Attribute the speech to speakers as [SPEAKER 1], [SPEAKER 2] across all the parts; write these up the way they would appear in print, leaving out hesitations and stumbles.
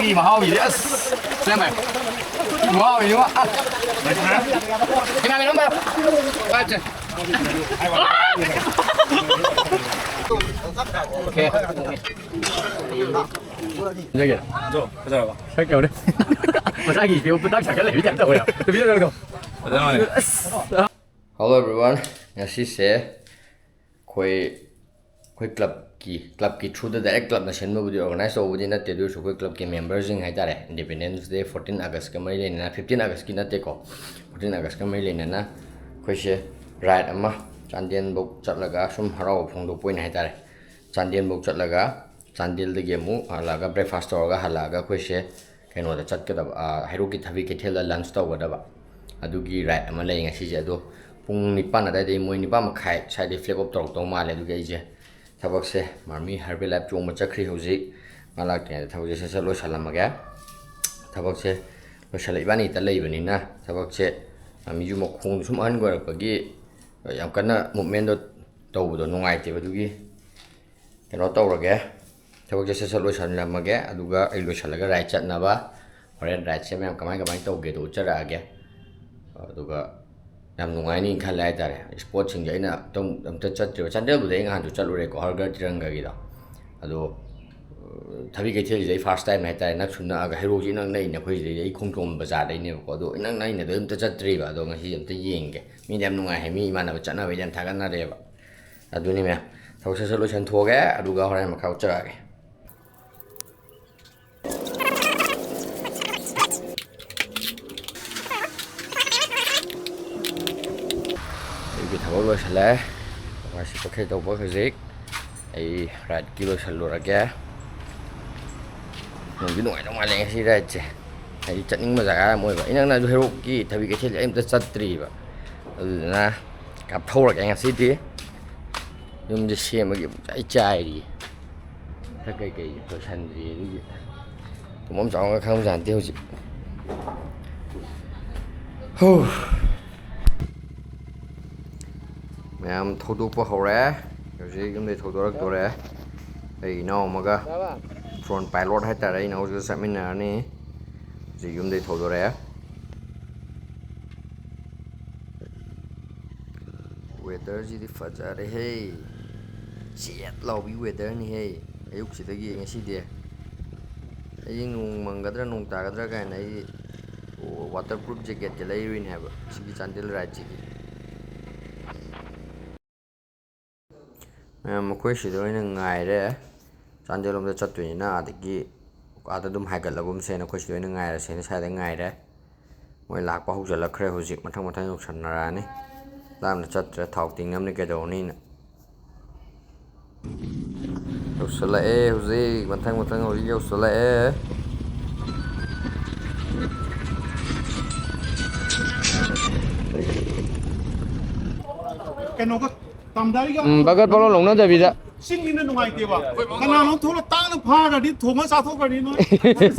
[SPEAKER 1] 이 마하위 예스 잠깐만 와우 이거 아 그냥 이런 거 맞지 오케이 저기
[SPEAKER 2] 저 가자 봐.
[SPEAKER 1] 살게 그래 자기 배우 부탁 잠깐 내리자 뭐야 그 비디오 정도
[SPEAKER 3] Hello everyone, ngasi khoi club ki through the direct club na senma budi organize obudi na te du so khoi club ki members jing hai tare Independence Day 14 August ka mai le na 15 August ki na te ko 14 August ka mai le na khoi se ride ama Chandien bok chatlaga sum harau phongdo point hai tare Chandien bok chatlaga Chandil de gemu halaga breakfast orga halaga khoi se kaino da chat ka da hero ki thabi ke thela lunch ta wada ba adugi ride ama le ngasi je do pung nipan ada de moi nipa ma khai side flag up tok tong ma le du ge je thawak se marmi harbe lab chong ma chakri hoji malak te thawje se lo salamaga thawak se lo salai bani ta lei bani na thawak se mi ju mo khong sum an gor pa gi yam kana movement do to do nungai te ba du gi keno to ra ge thawak se lo salamaga aduga ai lo salaga rai chat na ba horen rai se me kamai to ge do chara ge aduga nam nungai ni khan lai tare sport sing jaina tong am ta chat jo chandel bu de ngan ju chalu re ko hargar tiranga gi da ado thabi ke thel jai first time mai tare nak chunna ga hero ji nang nei na khoi ji ai khong thom bazar dai ne ko do nang nai ne do am ta chat tri ba do nga hi am ta yeng ge mi nam nungai he mi ma na ba chat na ba jan tha kan na re ba adu ni me thau se lo chan tho ge adu ga horai ma khau cha ge Thawal sala wasi pakai tau pakai zik ai rat kilo salur aga mungkin nuai tau maleng si raja ai chatning ma jaga moi ba inang na ju hero ki thabi ke thel em ta chatri ba na kap thau ra ga si ti yum je sem gi ai chai ri ta kai kai to san ri ri mom chong ga khang jan ti ho ji hu em thâu đục vào hậu rẽ rồi gì cũng để thâu đục được rồi đây nó mà cái front pilot hay tại đây nó sẽ xem mình này gì cũng để thâu đục rồi weather gì thì phát ra đây hey chết lâu bị weather này hey ayuk sih lagi yang sih dia ini nung manggadra nung tagadra kan này waterproof jacket jelai rin have sigi candil raji Makoi shi do ina ngai re chandel lom da chattu na adigi ada dum haigal labum se na khoi shi do ina ngai re se na sa da ngai re moi lak pa hu jala khre hu jik mathang mathang yok san ra ni lam na chat re thau ting nam ni ke do ni na yok sala e hu ji mathang mathang hu yok sala e
[SPEAKER 4] cái nó có tầm đấy cái
[SPEAKER 1] bagat palo long na da bida
[SPEAKER 4] sinh đi nó ngoài kia vào cái nào nó thua là ta nó pha rồi đi thua mà sao thua vào đi nói cái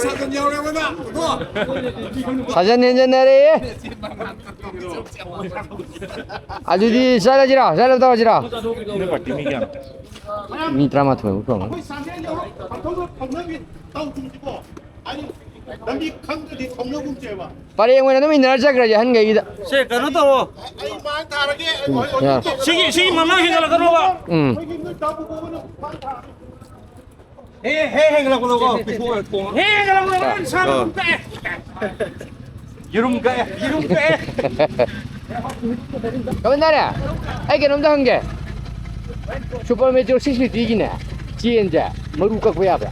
[SPEAKER 4] sao còn nhiều đâu mà thua
[SPEAKER 1] 사전 연전날에 아주디 살아지라 살아다가지라
[SPEAKER 2] 이거 받기미 그냥.
[SPEAKER 1] 미트라마 토요 그럼
[SPEAKER 4] cái sáng thế nhiều lắm không nó bị tàu chung chứ bộ anh làm đi không thì không nó cũng chơi vào
[SPEAKER 1] 빨리 영원히 놈이 날짜 그러지 한 개이다
[SPEAKER 2] 세 가는 또.
[SPEAKER 4] anh mang thà ra kia anh hỏi
[SPEAKER 1] 야
[SPEAKER 2] 시기 만나 해가 가는 거.
[SPEAKER 1] 응
[SPEAKER 4] cái người tàu bộ nó mang thà
[SPEAKER 2] 해 가는 거. 해 가는 거. 참 빼. 이름 가. 이름 빼.
[SPEAKER 1] 가만 나라 아이게 놈도 한개 슈퍼매트로 60 뛰기네 지엔자 머루가 고야봐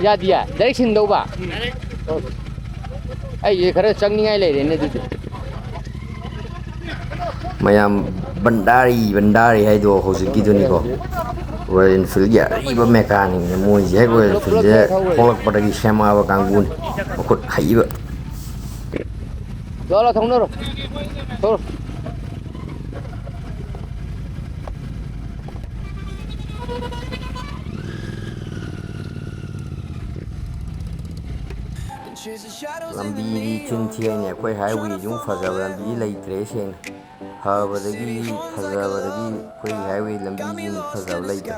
[SPEAKER 1] 야디야 다이렉션 넣어봐 아이 그래 정리ngay lại đến đây
[SPEAKER 3] mayam bandari hay do hoziki do ni ko Royal Enfield ya iba mechanic ne mo je Royal Enfield je kolak padagi shema wa kangun ko haiba
[SPEAKER 1] rồi thông nữa rồi thôi
[SPEAKER 3] lambi di chin chiang ne khoi highway jung phajab lambi lai tre sen ha badagi phajab badagi khoi highway lambi jung phajab lai ta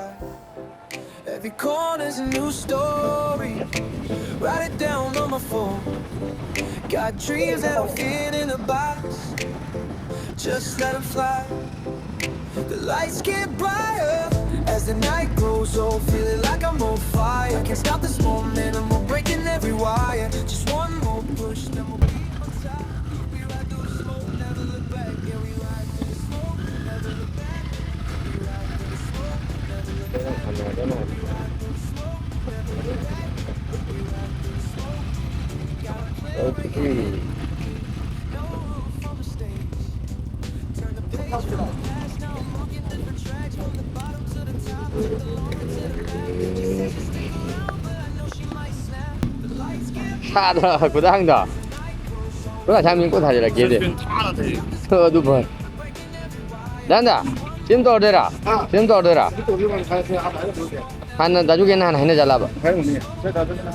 [SPEAKER 5] Every corner's a new story. Write it down on my phone. Got dreams that don't fit in a box. Just let them fly. The lights get brighter as the night grows old. Feeling like I'm on fire. Can't stop this momentum. We're breaking every wire. Just one more push, then we'll be on top. We ride through the smoke, never look back. Yeah, we ride through the smoke, never look back. We ride through the smoke, never look back. We ride through the smoke, never look back. We ride through the smoke. Gotta play it right here. No room for mistakes. Turn the page from the past. Now I'm looking different tracks from the bottom to the top, to the lower to the back. She says to stay young, but I know she might snap. The lights get
[SPEAKER 3] 사다 고당다. 그거 잠이 고 다지라 게데.
[SPEAKER 2] 塌了这。
[SPEAKER 3] 서도 번. 난다. 지금 또 어디라? 지금 또 어디라?
[SPEAKER 4] 这地方开车还买了多点，
[SPEAKER 3] 하나 나중에 하나 해내 잘라봐.
[SPEAKER 4] 还有呢，这到这边来。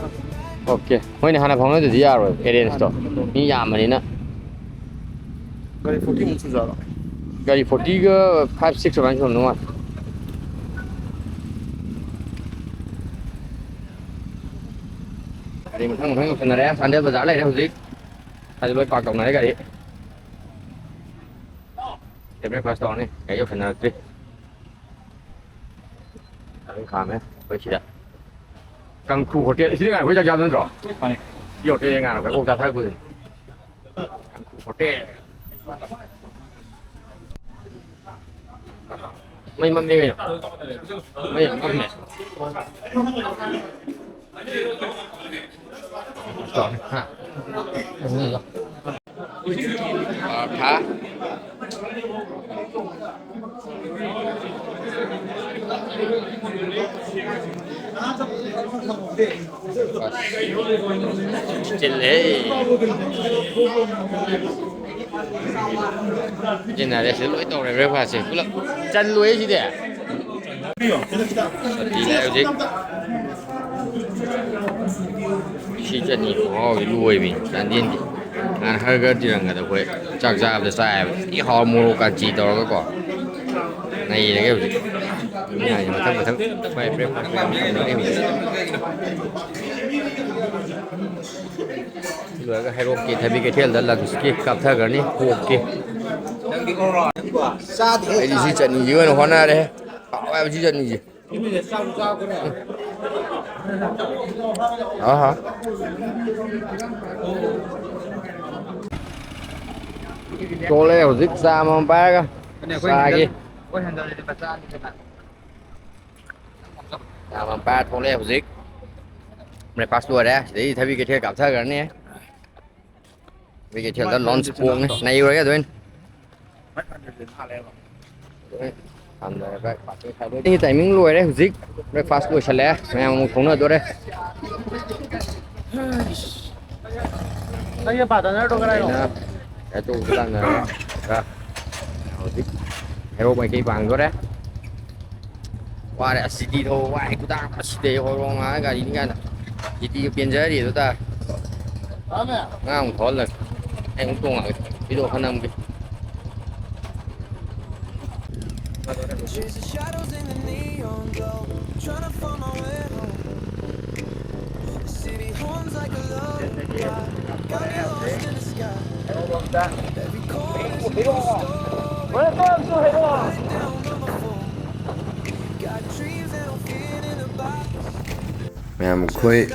[SPEAKER 3] 오케이. 거기 하나 방어도 지야로 에렌스토. 이 야만이나.
[SPEAKER 4] 这附近出着了。
[SPEAKER 3] 가리 40가 5, 6 완전 넘어. 가리 một thằng phần này em, phần đây bây giờ này đâu gì? Hay với quạt cổng này cái gì? Cái breakfast này, cái phần này gì? Cái khám ấy, với chị đã. Càng khu hotel, cái này với chắc chắn rồi. Nhiều cái ngàn phải ôm ra thay quên. Càng khu hotel. Mấy mâm đi rồi. Mấy mâm này. Rồi, ha. Đúng rồi. Thả. Trên lễ. Trên này sẽ lỗi tàu này rất là sẽ chân lưới gì đấy. Đi lại gì? Khi chân nhỉ, cái lùi mình, chân điên đi. Anh hơi cái gì rằng người ta quay, chắc ra được sai, ít họ mua cả chỉ đó cái quả. Này là cái gì? Cái này mà thằng quay break làm nó em vậy. Rồi cái hero kia thay vì cái thiên là cái cặp thơ cái này, hộp kia. Cái gì chân dưới nó hoa na đây, bảo em gì chân gì? Đó hả? Cô leo dứt ra mà ba cơ, xa kia. Mà ba cô leo dứt, này pass đuôi đấy, để thay vì cái thiên cặp thơ cái này, vì cái thiên là lon spoon này, này rồi cái tụi ini tại mình lùi đấy, dứt, breakfast đuôi chả lẽ, mẹ một khống nữa tôi đây.
[SPEAKER 2] Đây bà tao đâu cái này rồi.
[SPEAKER 3] Cái tủ cái này ra, hero mấy cái vàng rồi đấy. Qua đây city thôi, qua cái ta city hồi rồi mà cái gì cái city biên giới gì đó ta. Ngang khó là em cũng tung lại cái đồ khăn nằm kì.
[SPEAKER 5] Chase the shadows in the neon glow, trying to find my way home. The city hums like a lullaby, got me lost in the sky. Every corner's a new story. Write it down on my phone. Got dreams that don't fit in a box.
[SPEAKER 3] Mẹ một khối,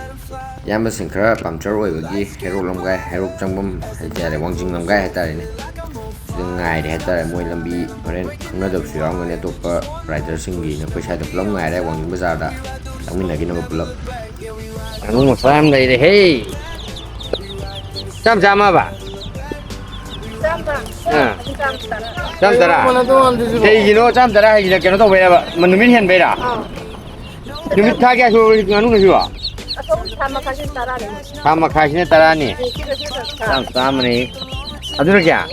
[SPEAKER 3] giam bên sừng khá làm cho rồi bởi vì hero long gai, hero trong bom hay cha để quăng chừng long gai hay ta này. Đừng ngài để hay ta để môi làm bi, cho nên không nói được sửa người này tụt writer sinh gì nó phải sai được lắm ngài đấy quăng chừng bây giờ đã. Đang mình là cái nó một lần. Anh một số em đây thì hey, chăm mà bà. Chăm tara. Cái gì nó chăm tara hay gì là cái nó đâu về đâu, mình mình hiện về đó. Chúng mình thay cái số ngắn không được à? Tham khai xin tara nè. Tam này. À đúng rồi kìa.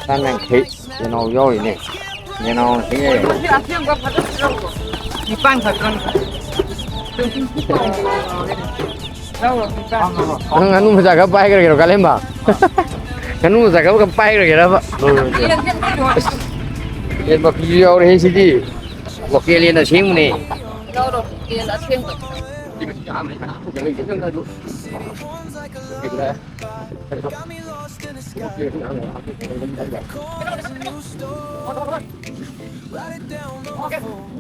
[SPEAKER 3] Tam này khí, cái nó rồi nè. Cái nó cái này. Ang ano masaga pa kaya kaya kalimba. Ano masaga ka pa kaya ba? Yan ba video rin si di. Wakil yan na sim ni.
[SPEAKER 6] Đâu rồi, kia đã thêm rồi.
[SPEAKER 1] Đi cái nhà này, cái này cái này đủ. Cái này.
[SPEAKER 5] Got me lost in the sky.
[SPEAKER 1] Cái này.
[SPEAKER 5] Corners, a new story. Write it down on my phone.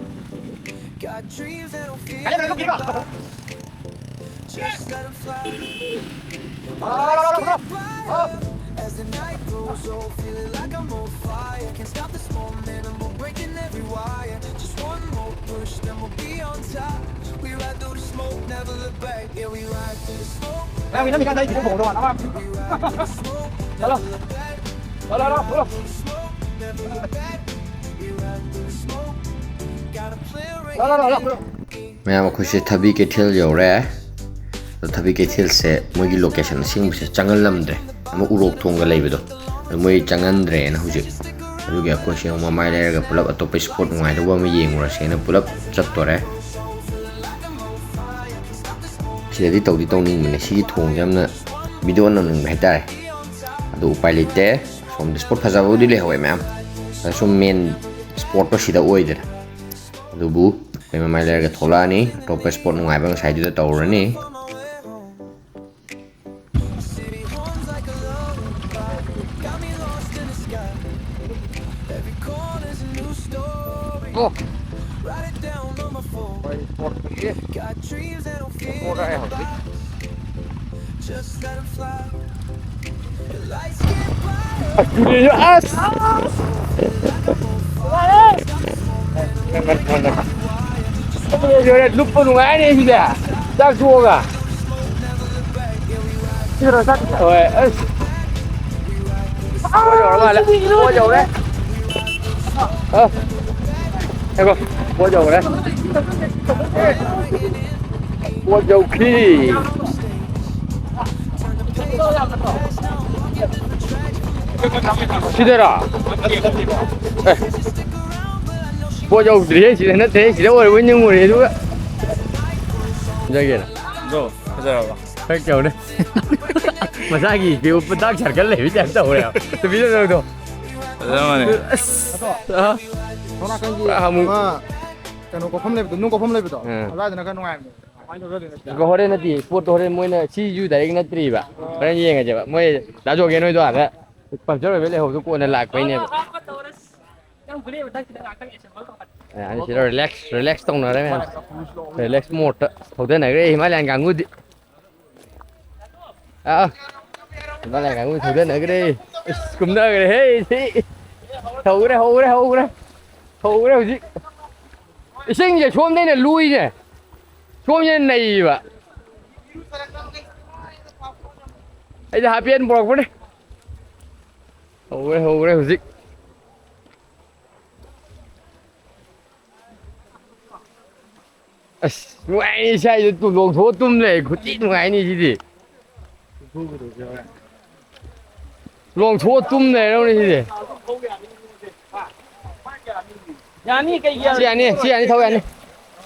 [SPEAKER 5] Got dreams that don't feel like just let them fly. Lights get brighter as the night grows old. Feeling like I'm on fire. Can't stop this momentum. We're breaking every wire. Just one more push, then we'll be on top. We ride through the smoke, never look back. Yeah, we ride through the smoke.
[SPEAKER 2] Đang mình đang đây cũng khổ rồi đúng không?
[SPEAKER 5] We ride through the smoke,
[SPEAKER 2] Đó
[SPEAKER 5] never look back.
[SPEAKER 2] đó đó đó.
[SPEAKER 5] Smoke, never look back. We ride through the smoke. Got a plan right
[SPEAKER 2] Đó đó đó.
[SPEAKER 3] Ma'am खुशी थबी के ठेल you're तो थबी के ठेल से मोगी location सिंग से चंगल लमद्रे हम उरोक थोंगा लेबदो मोई चंगंद्रे न हुजि अदुगे अकोशे हम माइ लेरगा पुलप अतोप स्पॉट नुआइ दबा म येंगुरा सेना पुलप चत्तोरे सिदि तौदि तौनिंग मने सि थोंग जमना वीडियो ननंग हेतारे अदु उपाय लेते सोम स्पॉट फजाबोदि लेहवे मैम सोम मेन स्पॉट तो सिदा ओइदे अदुबु मैं माइ लेरगा थोलानी टॉप स्पॉट नुआइबा साइड तौरनी
[SPEAKER 1] Ô.
[SPEAKER 5] Write it down on my phone. Got dreams that don't feel just let them fly. The lights get brighter.
[SPEAKER 2] Rồi lúc con gái đi gì à? Đang chua à? Chưa rồi chắc rồi. Ôi rồi lại mua dầu đấy. Em ơi, mua dầu đấy. Mua dầu khi. 시대라. 보자 우리 시대는 대 시대 월 원영 우리 누가 저기는
[SPEAKER 7] 너 가져가.
[SPEAKER 2] 할게요. 마사기 비오 딱 잘 갈래. 이제 안 떠오래요. 또 비벼도.
[SPEAKER 7] 잠깐만요.
[SPEAKER 2] 아무
[SPEAKER 4] cái có phong lên nó có phong lên rồi
[SPEAKER 2] Ừ.
[SPEAKER 4] ra thì nó cái ngoài anh cho cái
[SPEAKER 2] 거 호레는 뒤 포토 호레 뭐는 시주 다이긴 나트리바. 그런 얘기가 저 뭐 나중에 너희도 알아. 밤저를 왜 해도 꼬는 락 거이네. 아니 싫어 릴렉스 동 너래 맨. 릴렉스 모드. 호텔 này Himalayan cả ngudi. À. Himalayan cả ngudi hotel này cái đi. Cùng nơi cái hey thì. Hầu cái gì. sinh giờ xuống đây là lui này. Xuống như này vậy. Bây giờ happy end bọc đi. Hầu cái gì. Ngoài này sai tụi luồng thố tùm này của tí ngoài này gì luồng thố tùm này đâu này gì
[SPEAKER 6] 야니 cái gì?
[SPEAKER 2] chị anh thôi anh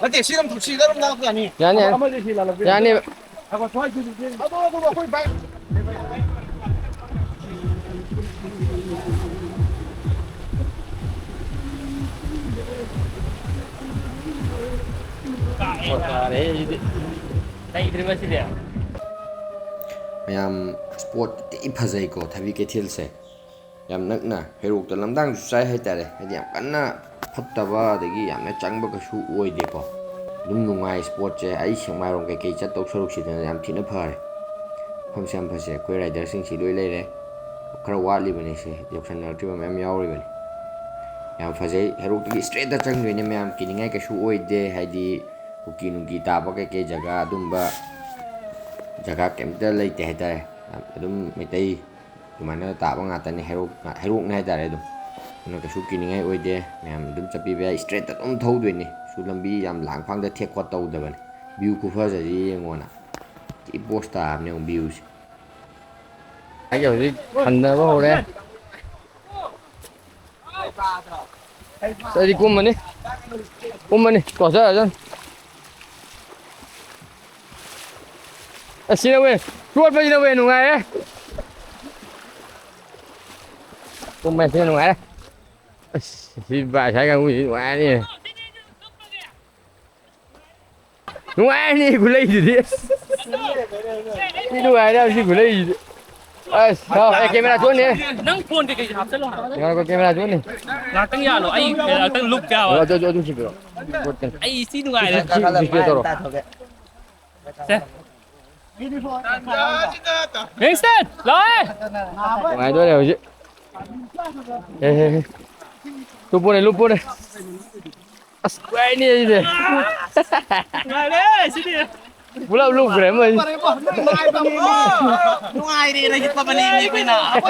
[SPEAKER 4] nó chỉ xem thủ sĩ đó đâu cái này
[SPEAKER 2] anh
[SPEAKER 6] đây terima kasih dia.
[SPEAKER 3] Ma'am sport ती फजैको थबी के Thiel से याम नकना Heroku त लमदांग साइ हाइतारे हदि याम कन्ना फत्तबा दगी यामना चंगबा कछु ओइदे को दुम नुंगाइ sport जे आई सेंमारों के के चत तोक सरुक सिदन याम थिना फारे फमसम फसे कोइ राइडर सिंग सि लोइ लेरे खरा वाली बने से योक्सन नरतिबा मैम यावरि बने याम फजै हेरोक दगी स्ट्रेट दा चंग लोइने मैम किनिंगाइ कछु ओइदे हाइदि उकी नुंगी ताबा के जगह दुमबा जगह केमता लेते हाइतारे अदुम मितै दुमाना ताबा ngaतनि हेरोक ने हाइतारे दुम न कछु किनिंगाइ ओइदे मैम दुम चपि बे स्ट्रेट ता दुम थौदोइनि सु लंबी याम लांगफांग दा थेक खत तौदबन व्यू खुफाजि येंगोना ति पोस्टा ने view
[SPEAKER 2] anh kiểu gì thần vào hồ đây đi cùng mình đi có sao rồi xin lỗi chuột bây giờ về nụ ngày đấy cùng mình xin nụ ngày đấy xin vài trái càng nguy nụ ngày đi Nuai ni gulai gì đi. Đi nuai đâu đi gulai gì. Thôi, camera xuống đi.
[SPEAKER 6] Nang phone cái hấp dẫn rồi.
[SPEAKER 2] Ngon có camera xuống đi.
[SPEAKER 6] Là tăng nhà rồi, ai là tăng lúc cao à?
[SPEAKER 2] Cho xin rồi.
[SPEAKER 6] Ai xin ngoài đấy.
[SPEAKER 2] Chị rồi.
[SPEAKER 6] Winston, rồi.
[SPEAKER 2] Ngoài tôi đều chứ. Ê. Lúc buồn này. Quay đi gì.
[SPEAKER 6] Ngoài đấy, xin đi.
[SPEAKER 2] Belum lu keren mah.
[SPEAKER 6] Ngoài đi này kita menini pina.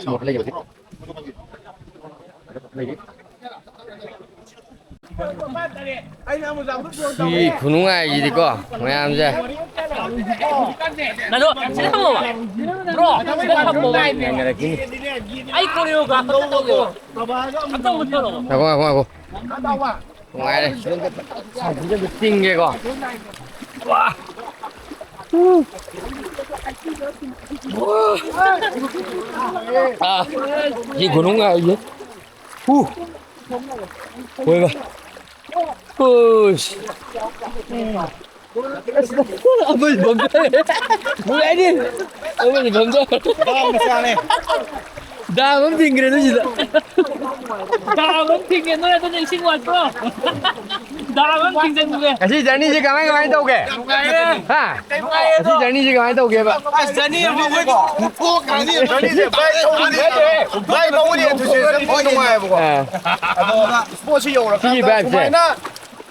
[SPEAKER 2] Một lagi gì? 이 군웅아 이거 뭐야 이제
[SPEAKER 6] 나도 진짜 한 번만. 들어. 진짜 한 번만. 아이 꼬리요가 한다고. 한다고.
[SPEAKER 2] 하고 ngoài đây sao cũng được kinh ghê quá wow à gì của nó ngại gì ôi bà ôi ông ơi bấm chơi muốn lấy đi ông ơi bấm chơi 나 멈핑 그래 놓지다.
[SPEAKER 6] 나 멈핑에 너네 돈 열심히 왔어. 나 멈핑 생각해.
[SPEAKER 2] 같이 자니 지 가만히 가만히 떠오게. 하. 같이 자니 지 가만히 떠오게 봐.
[SPEAKER 4] 자니 뭐 가니 자니 빨리 우리 주세요. 동화해 보고. 스포츠 용어로
[SPEAKER 2] TV 맵.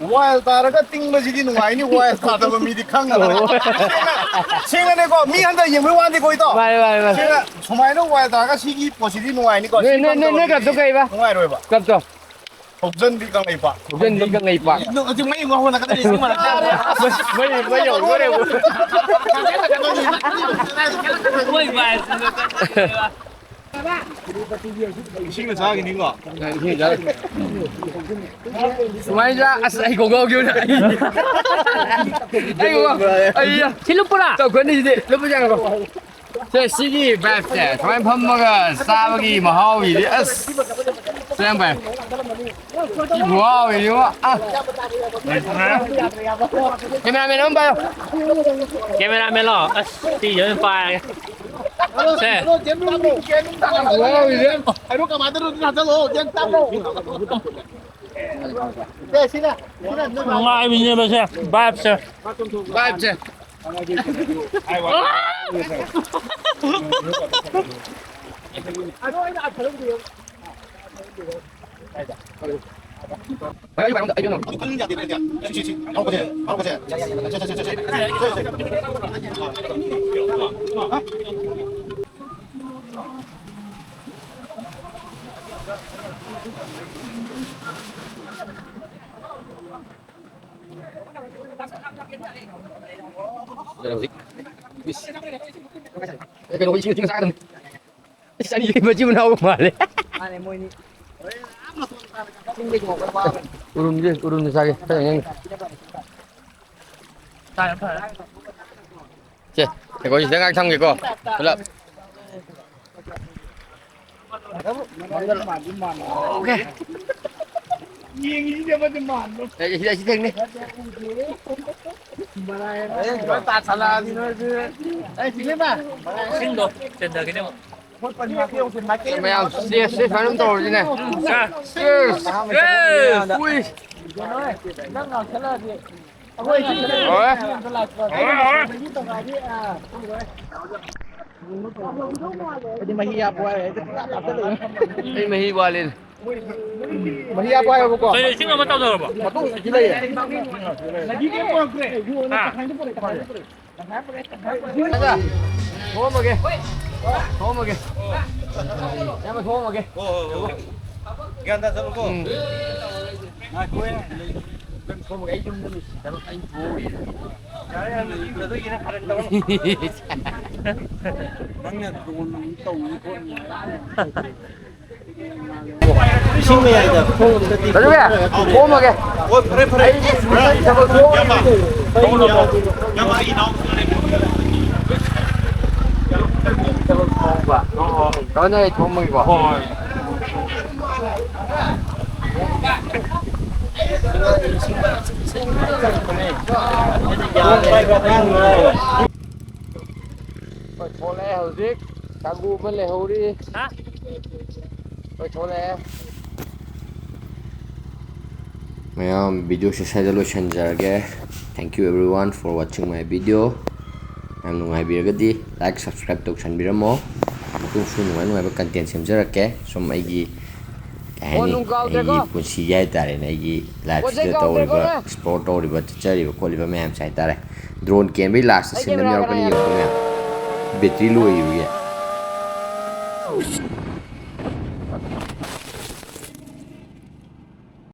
[SPEAKER 4] 와일 따라가 띵머지디 누가이니 와일 따다가 미디 캉가. 생각내고 미한다 예물 완데 거기다.
[SPEAKER 2] 맞아.
[SPEAKER 4] 제가 소마이는 와일 따라가 시기 보시디 누가이니 거.
[SPEAKER 2] 네 갑도 가이 봐.
[SPEAKER 4] 누가이로 해봐.
[SPEAKER 2] 갑도.
[SPEAKER 4] 혹전 비강 이 봐.
[SPEAKER 2] 혹전 비강 이 봐.
[SPEAKER 4] 너 지금 mấy ngô là cái gì mà
[SPEAKER 2] mới dầu quá đây.
[SPEAKER 6] ôi vài.
[SPEAKER 4] 신경 잘하긴 인 거.
[SPEAKER 2] Ngoài ra ai còn ngon chưa này? Ai còn ngon? Ai ya?
[SPEAKER 6] 실루프라.
[SPEAKER 2] Tao quên đi gì? Lúc bây giờ rồi. Thế xí bẹp thế, thôi phẩm mà cái sa cái mà hao gì đấy, xem bẹp. Wow, gì đó à? Cameraman không bao?
[SPEAKER 6] 카메라맨 러. đi dưới pha. xe.
[SPEAKER 2] Wow, gì đấy?
[SPEAKER 4] Ai lúc mà tôi ra rồi, chân tao rồi. Đây xin ạ.
[SPEAKER 6] ngoài mình như xe. Bạp xe.
[SPEAKER 2] Bẹp thế. Phải bạn đợi cho nó. Cái nồi chiên ra rồi. Sao đi mà chim đâu mà đấy. Urun sao kìa, sao nhanh. Chị, cái có gì đang ăn thăng kìa cô. Được. Ok. Đây chị thêm đi.
[SPEAKER 4] Ta salad thì nó đây chị biết mà.
[SPEAKER 6] xin đồ. Trên đời cái này.
[SPEAKER 2] Mày ăn xe phải nắm tàu chứ này. Ui. Mày qua lên.
[SPEAKER 4] Mày ya qua rồi cô.
[SPEAKER 6] 저희 친구 한번 따서 봐.
[SPEAKER 2] 가자. 더 먹게. 더 먹게. 야마 더 먹게.
[SPEAKER 4] 간다 저러고. 아 고해.
[SPEAKER 2] 더 먹게. 이 정도면 잘못 아니 보이.
[SPEAKER 4] 그래도 이게 가른다고. 막내 그거는 또 우리 ꯏꯁꯤꯡ ꯃꯌꯥꯏꯗ ꯈꯣꯡꯗꯗꯤ
[SPEAKER 2] ꯆꯠꯂꯨꯒꯦ ꯈꯣꯝꯃꯒꯦ
[SPEAKER 4] ꯍꯣꯏ ꯐꯔꯦ ꯐꯔꯦ
[SPEAKER 2] ꯊꯕꯛ 그거는 도움이고. thôi hầu giết cá gu bên lề hầu đi
[SPEAKER 6] hả
[SPEAKER 2] thôi lẹ
[SPEAKER 3] mayam video se sai lo shanjarage. Thank you everyone for watching my video. Am nungai biragadi like subscribe to chanbiramo. Tu su nungai ba content semjarake som aigi kahani aigi punsi yai tare na aigi live se tawriba sport tawriba chariba kholiba mayam sai tare drone can be last sin nam yor kani yo battery low yu ye